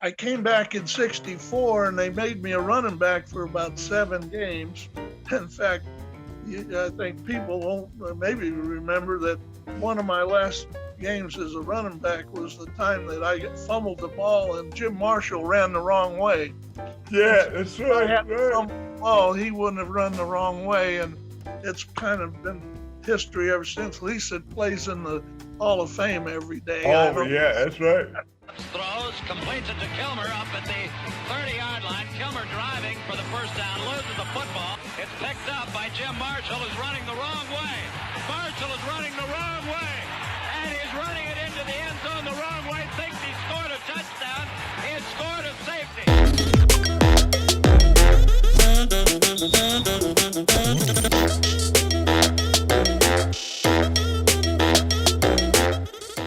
I came back in '64, and they made me a running back for about 7 games. In fact, I think people won't maybe remember that one of my last games as a running back was the time that I fumbled the ball and Jim Marshall ran the wrong way. Yeah, that's right. If I hadn't fumbled the ball, he wouldn't have run the wrong way, and it's kind of been history ever since. At least it plays in the Hall of Fame every day. Oh, yeah, that's right. Throws, completes it to Kilmer up at the 30-yard line. Kilmer driving for the first down, loses the football. It's picked up by Jim Marshall, who's running the wrong way. Marshall is running the wrong way, and he's running it into the end zone the wrong way. Thinks he scored a touchdown. He had scored a safety.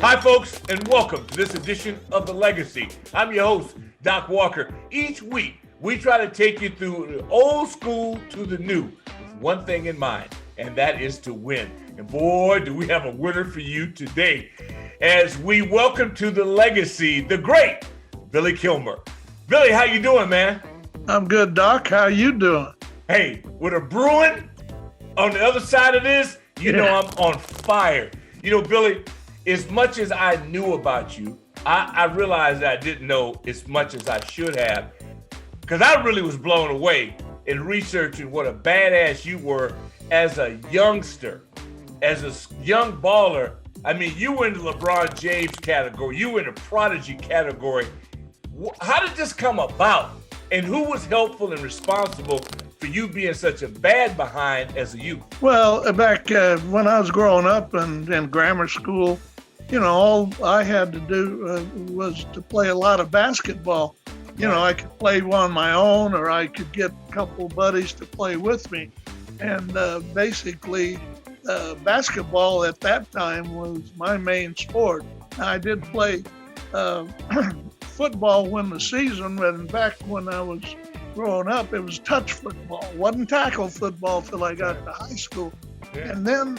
Hi, folks, and welcome to this edition of The Legacy. I'm your host, Doc Walker. Each week, we try to take you through the old school to the new with one thing in mind, and that is to win. And boy, do we have a winner for you today as we welcome to The Legacy, the great Billy Kilmer. Billy, how you doing, man? I'm good, Doc. How you doing? Hey, with a Bruin on the other side of this, you know I'm on fire. You know, Billy, as much as I knew about you, I realized I didn't know as much as I should have, because I really was blown away in researching what a badass you were as a youngster, as a young baller. I mean, you were in the LeBron James category, you were in the prodigy category. How did this come about? And who was helpful and responsible for you being such a bad behind as a youth? Well, back when I was growing up and in grammar school, you know, all I had to do was to play a lot of basketball. You know, I could play on my own, or I could get a couple buddies to play with me. And basically, basketball at that time was my main sport. I did play football when the season, but back when I was growing up, it was touch football. It wasn't tackle football till I got to high school. Yeah. And then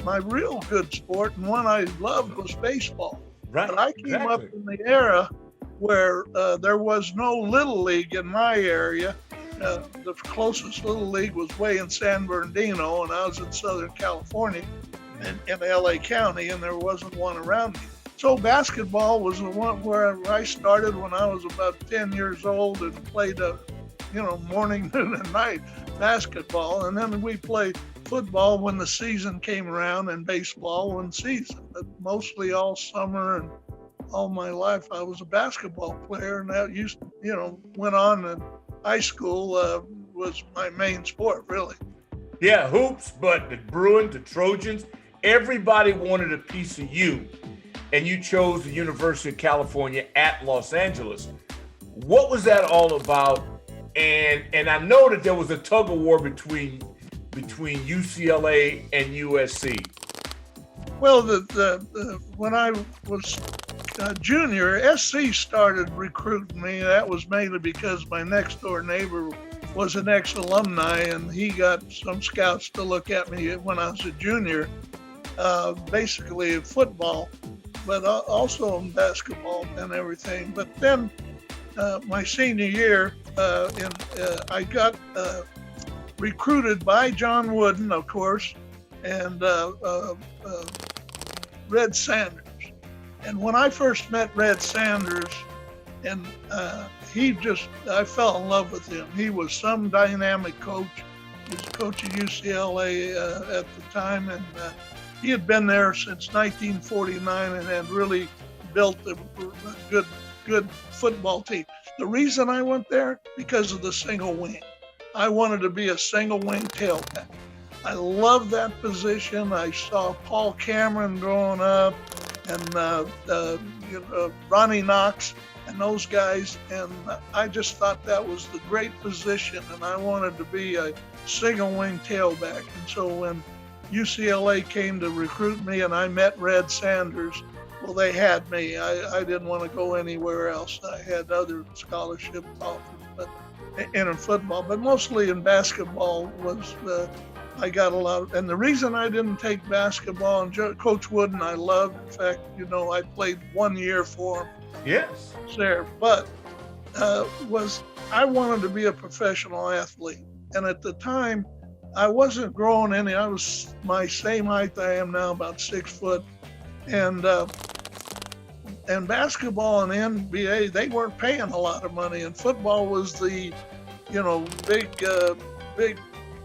my real good sport and one I loved was baseball. Right. But I came up in the era where there was no little league in my area. The closest little league was way in San Bernardino, and I was in Southern California in LA County, and there wasn't one around me. So basketball was the one where I started when I was about 10 years old and played, morning, noon, and night basketball. And then we played football when the season came around and baseball when season. But mostly all summer and all my life I was a basketball player, and that went on in high school was my main sport, really. Yeah, hoops, but the Bruins, the Trojans, everybody wanted a piece of you. And you chose the University of California at Los Angeles. What was that all about? And I know that there was a tug of war between UCLA and USC. Well, when I was a junior, SC started recruiting me. That was mainly because my next door neighbor was an ex-alumni, and he got some scouts to look at me when I was a junior, basically in football, but also in basketball and everything. But then my senior year, I got recruited by John Wooden, of course, and Red Sanders. And when I first met Red Sanders, and I fell in love with him. He was some dynamic coach. He was coach at UCLA at the time, and he had been there since 1949 and had really built a good football team. The reason I went there, because of the single wing. I wanted to be a single wing tailback. I loved that position. I saw Paul Cameron growing up, and Ronnie Knox and those guys, and I just thought that was the great position, and I wanted to be a single wing tailback. And so when UCLA came to recruit me and I met Red Sanders, well, they had me. I didn't want to go anywhere else. I had other scholarship offers, but in football, but mostly in basketball was I got a lot of, and the reason I didn't take basketball, and Coach Wooden I loved. In fact, I played 1 year for him. Yes. There, but was I wanted to be a professional athlete. And at the time, I wasn't growing any. I was my same height I am now, about 6 foot. And basketball and NBA, they weren't paying a lot of money. And football was the, big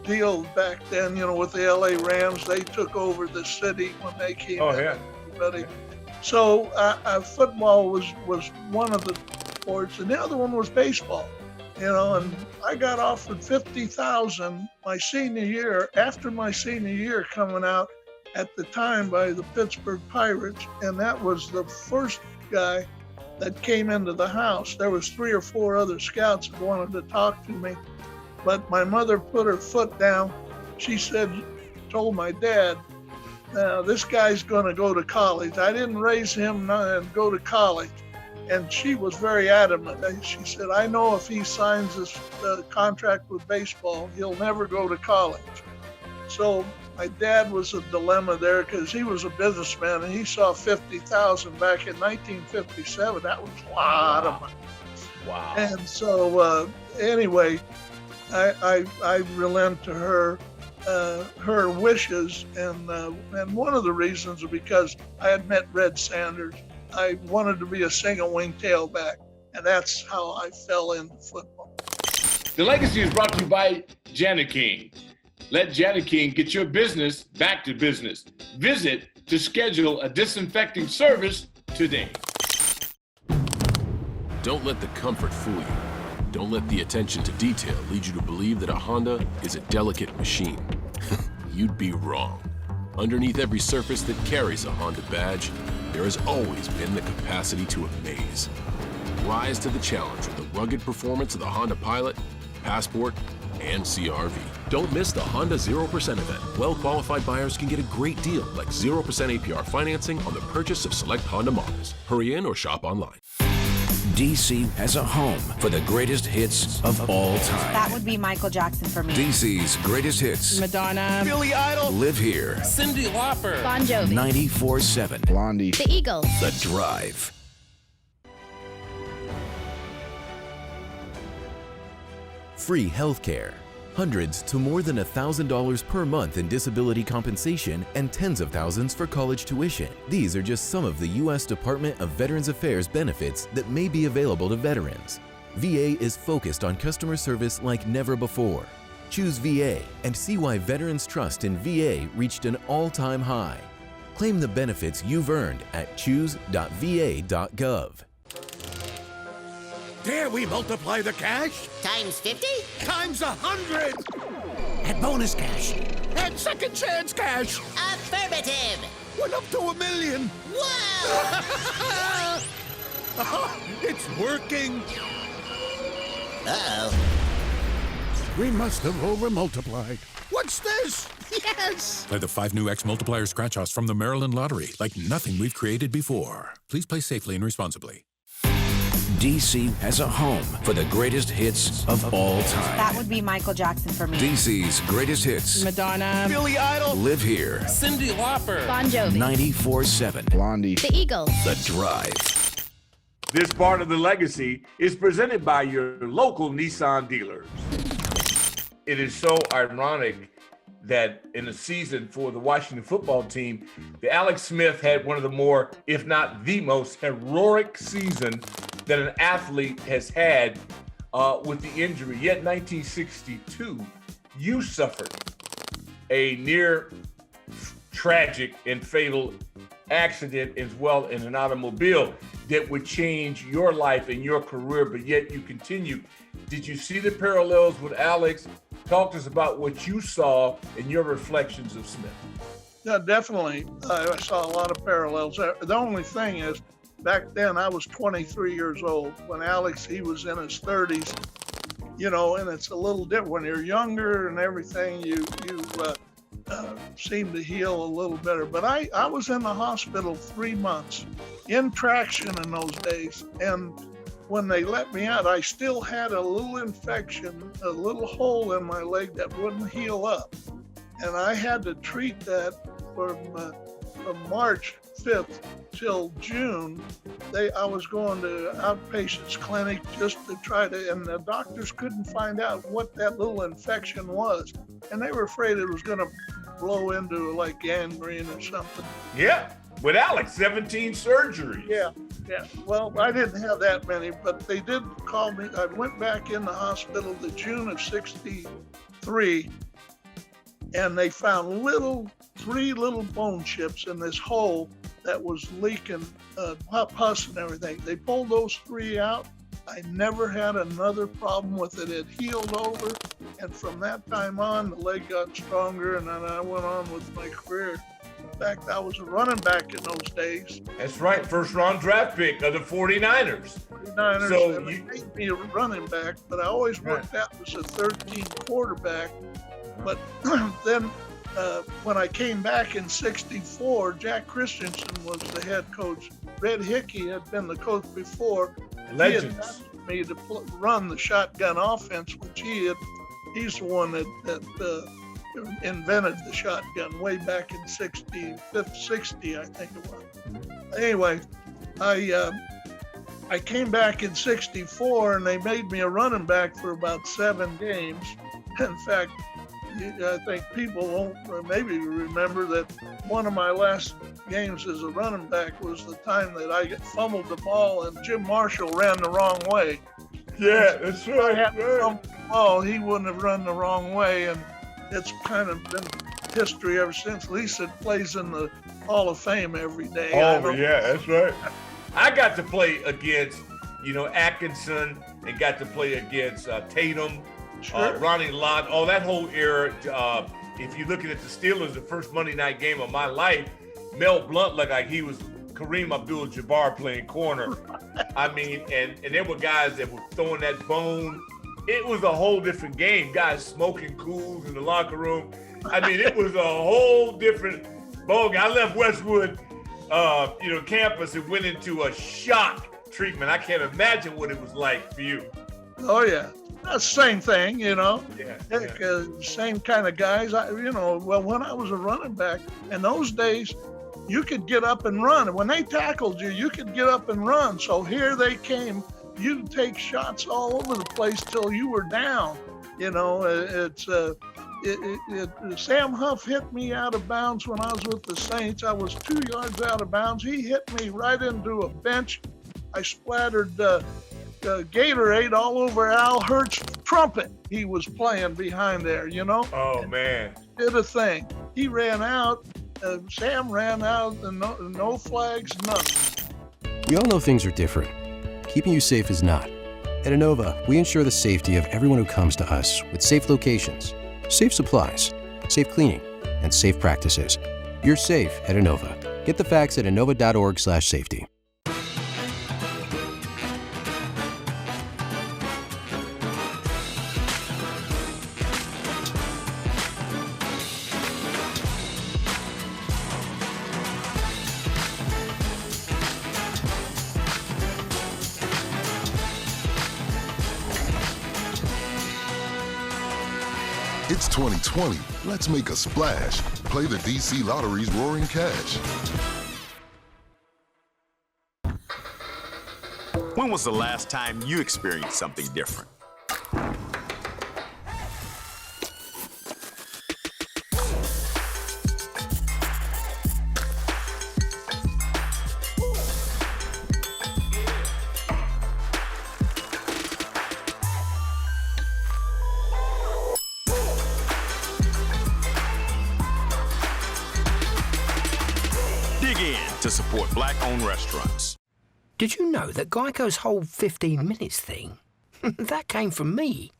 deal back then, with the LA Rams. They took over the city when they came in. Yeah. Everybody. So football was one of the sports, and the other one was baseball. And I got offered $50,000 my senior year, after my senior year, coming out at the time by the Pittsburgh Pirates, and that was the first guy that came into the house. There was 3 or 4 other scouts that wanted to talk to me, but my mother put her foot down. She told my dad, this guy's going to go to college. I didn't raise him and go to college. And she was very adamant. She said, I know if he signs this contract with baseball, he'll never go to college. So my dad was a dilemma there because he was a businessman and he saw $50,000 back in 1957. That was a lot of money. Wow. And so anyway, I relent to her wishes, and one of the reasons is because I had met Red Sanders. I wanted to be a single-wing tailback, and that's how I fell into football. The Legacy is brought to you by Janet King. Let Janet King get your business back to business. Visit to schedule a disinfecting service today. Don't let the comfort fool you. Don't let the attention to detail lead you to believe that a Honda is a delicate machine. You'd be wrong. Underneath every surface that carries a Honda badge, there has always been the capacity to amaze. Rise to the challenge with the rugged performance of the Honda Pilot, Passport, and CR-V. Don't miss the Honda 0% event. Well-qualified buyers can get a great deal like 0% APR financing on the purchase of select Honda models. Hurry in or shop online. DC has a home for the greatest hits of all time. That would be Michael Jackson for me. DC's greatest hits. Madonna. Billy Idol. Live here. Cyndi Lauper. Bon Jovi. 94.7. Blondie. The Eagles. The Drive. Free healthcare. Hundreds to more than $1,000 per month in disability compensation and tens of thousands for college tuition. These are just some of the U.S. Department of Veterans Affairs benefits that may be available to veterans. VA is focused on customer service like never before. Choose VA and see why veterans' trust in VA reached an all-time high. Claim the benefits you've earned at choose.va.gov. Dare we multiply the cash? Times 50? Times 100! And bonus cash. And second chance cash! Affirmative! We're up to $1 million! Whoa! It's working! Uh-oh. We must have over-multiplied. What's this? Yes! Play the 5 new X Multiplier Scratch Offs from the Maryland Lottery like nothing we've created before. Please play safely and responsibly. DC has a home for the greatest hits of all time. That would be Michael Jackson for me. DC's greatest hits. Madonna. Billy Idol. Live here. Cyndi Lauper. Bon Jovi. 94.7. Blondie. The Eagles. The Drive. This part of the Legacy is presented by your local Nissan dealers. It is so ironic that in the season for the Washington football team, the Alex Smith had one of the more, if not the most heroic season that an athlete has had with the injury. Yet 1962, you suffered a near tragic and fatal accident as well in an automobile that would change your life and your career, but yet you continue. Did you see the parallels with Alex? Talk to us about what you saw in your reflections of Smith. Yeah, definitely. I saw a lot of parallels. The only thing is, back then I was 23 years old. When Alex, he was in his 30s, and it's a little different. When you're younger and everything, you seem to heal a little better. But I was in the hospital 3 months in traction in those days. And when they let me out, I still had a little infection, a little hole in my leg that wouldn't heal up. And I had to treat that from March 5th till June, I was going to outpatients clinic just to try to, and the doctors couldn't find out what that little infection was. And they were afraid it was going to blow into like gangrene or something. Yeah, with Alex, 17 surgeries. Yeah. Well, I didn't have that many, but they did call me. I went back in the hospital the June of '63, and they found three little bone chips in this hole that was leaking pus and everything. They pulled those 3 out. I never had another problem with it. It healed over, and from that time on, the leg got stronger, and then I went on with my career. In fact, I was a running back in those days. That's right, first round draft pick of the 49ers. So they made me a running back, but I always worked out as a 13 quarterback. But then when I came back in '64, Jack Christensen was the head coach. Red Hickey had been the coach before. Legends. He had asked me to run the shotgun offense, which he's the one that invented the shotgun way back in '60, I think it was. Anyway, I came back in '64, and they made me a running back for about 7 games. In fact, I think people won't maybe remember that one of my last games as a running back was the time that I fumbled the ball and Jim Marshall ran the wrong way. Yeah, that's right. If I hadn't fumbled the ball, he wouldn't have run the wrong way, and it's kind of been history ever since. Lisa plays in the Hall of Fame every day. Oh, yeah, that's right. I got to play against, Atkinson, and got to play against Tatum, Ronnie Lott, all that whole era. If you're looking at the Steelers, the first Monday night game of my life, Mel Blount looked like he was Kareem Abdul-Jabbar playing corner. I mean, and there were guys that were throwing that bone. It was a whole different game. Guys smoking cools in the locker room. I mean, it was a whole different ballgame. I left Westwood, campus and went into a shock treatment. I can't imagine what it was like for you. Oh, yeah. That's the same thing, Yeah. Same kind of guys. When I was a running back, in those days, you could get up and run. And when they tackled you, you could get up and run. So here they came. You'd take shots all over the place till you were down. Sam Huff hit me out of bounds when I was with the Saints. I was 2 yards out of bounds. He hit me right into a bench. I splattered Gatorade all over Al Hurt's trumpet he was playing behind there, Oh, man. Did a thing. He ran out. Sam ran out, and no flags, nothing. We all know things are different. Keeping you safe is not. At Innova, we ensure the safety of everyone who comes to us with safe locations, safe supplies, safe cleaning, and safe practices. You're safe at Innova. Get the facts at innova.org/safety. It's 2020. Let's make a splash. Play the DC Lottery's Roaring Cash. When was the last time you experienced something different? Dig in to support Black-owned restaurants. Did you know that Geico's whole 15 minutes thing, that came from me?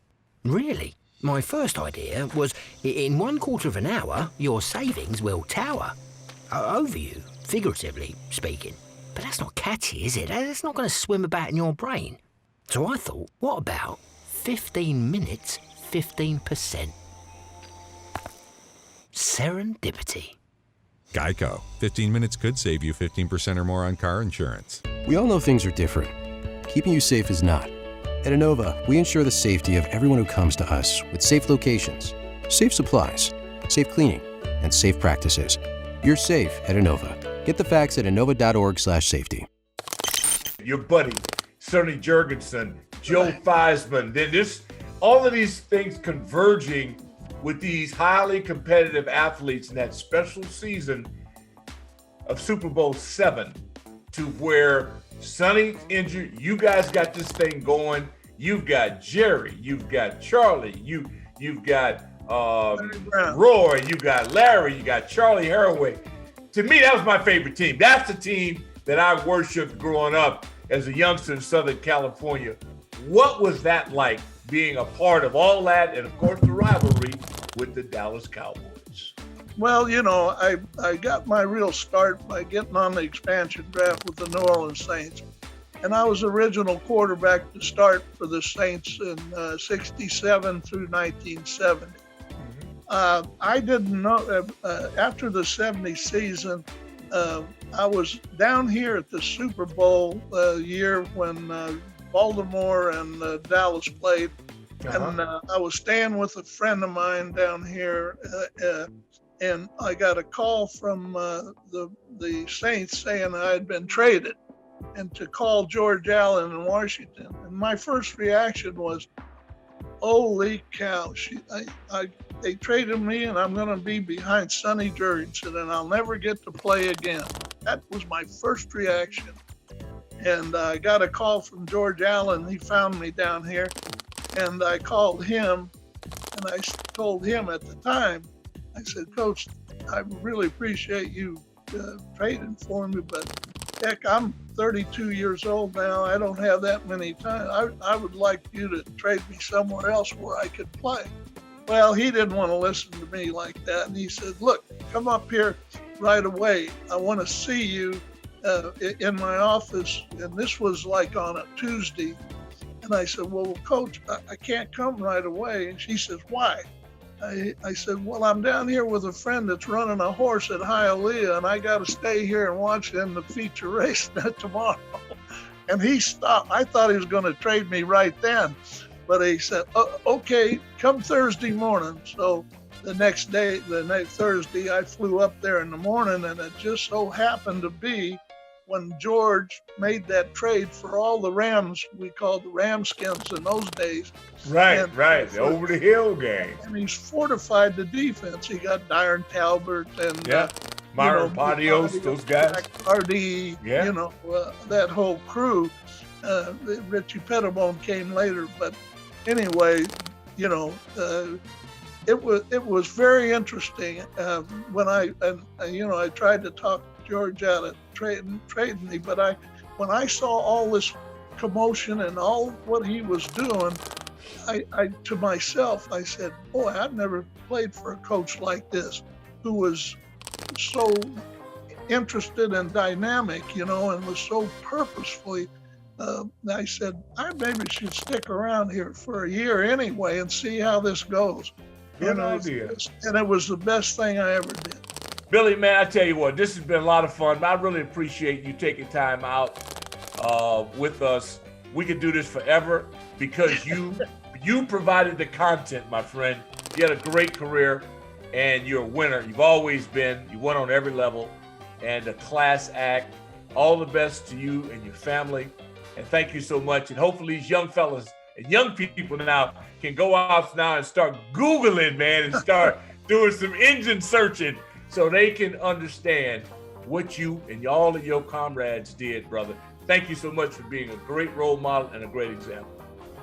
Really? My first idea was, in 1/4 of an hour, your savings will tower. Over you, figuratively speaking. But that's not catchy, is it? That's not going to swim about in your brain. So I thought, what about 15 minutes, 15%? Serendipity. Geico. 15 minutes could save you 15% or more on car insurance. We all know things are different. Keeping you safe is not. At Innova, we ensure the safety of everyone who comes to us with safe locations, safe supplies, safe cleaning, and safe practices. You're safe at Innova. Get the facts at innova.org/safety. Your buddy, Sonny Jurgensen, Joe Theismann, all of these things converging with these highly competitive athletes in that special season of Super Bowl VII, to where Sonny's injured, you guys got this thing going. You've got Jerry, you've got Charlie, you've got Roy, you got Larry, you got Charlie Haraway. To me, that was my favorite team. That's the team that I worshiped growing up as a youngster in Southern California. What was that like, being a part of all that, and of course the rivalry with the Dallas Cowboys? Well, you know, I got my real start by getting on the expansion draft with the New Orleans Saints. And I was original quarterback to start for the Saints in 67 through 1970. I didn't know, after the 70 season, I was down here at the Super Bowl year when Baltimore and Dallas played. And I was staying with a friend of mine down here, and I got a call from the Saints saying I had been traded, and to call George Allen in Washington. And my first reaction was, holy cow, they traded me and I'm going to be behind Sonny Jurgensen and I'll never get to play again. That was my first reaction. And I got a call from George Allen. He found me down here, and I called him, and I told him at the time, I said, Coach, I really appreciate you trading for me, but heck, I'm 32 years old now. I don't have that many times. I would like you to trade me somewhere else where I could play. Well, he didn't want to listen to me like that. And he said, look, come up here right away. I want to see you in my office. And this was like on a Tuesday. And I said, well, Coach, I can't come right away. And she says, why? I said, well, I'm down here with a friend that's running a horse at Hialeah, and I got to stay here and watch them the feature race tomorrow. And he stopped. I thought he was going to trade me right then. But he said, okay, come Thursday morning. So the next Thursday, I flew up there in the morning, and it just so happened to be when George made that trade for all the Rams, we called the Ramskins in those days. Right, the over the hill game. And he's fortified the defense. He got Darren Talbert and Myron Padios, those guys. Hardy, that whole crew. Richie Pettibone came later, but anyway, it was very interesting when I tried to talk George out of trading me, but when I saw all this commotion and all what he was doing, I to myself, I said, boy, I've never played for a coach like this, who was so interested and dynamic, and was so purposefully. I said, I maybe should stick around here for a year anyway and see how this goes. Good idea. And it was the best thing I ever did. Billy, man, I tell you what, this has been a lot of fun. I really appreciate you taking time out with us. We could do this forever because you provided the content, my friend. You had a great career, and you're a winner. You've always been. You won on every level, and a class act. All the best to you and your family, and thank you so much. And hopefully these young fellas and young people now can go out now and start Googling, man, and start doing some engine searching, so they can understand what you and all of your comrades did, brother. Thank you so much for being a great role model and a great example.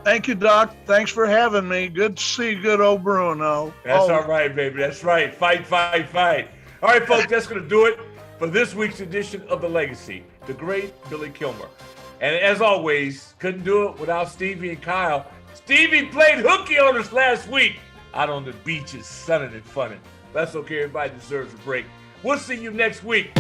Thank you, Doc. Thanks for having me. Good to see good old Bruno. That's all right, baby. That's right. Fight, fight, fight. All right, folks, that's going to do it for this week's edition of The Legacy, the great Billy Kilmer. And as always, couldn't do it without Stevie and Kyle. Stevie played hooky on us last week out on the beaches, sunning and funning. That's okay. Everybody deserves a break. We'll see you next week.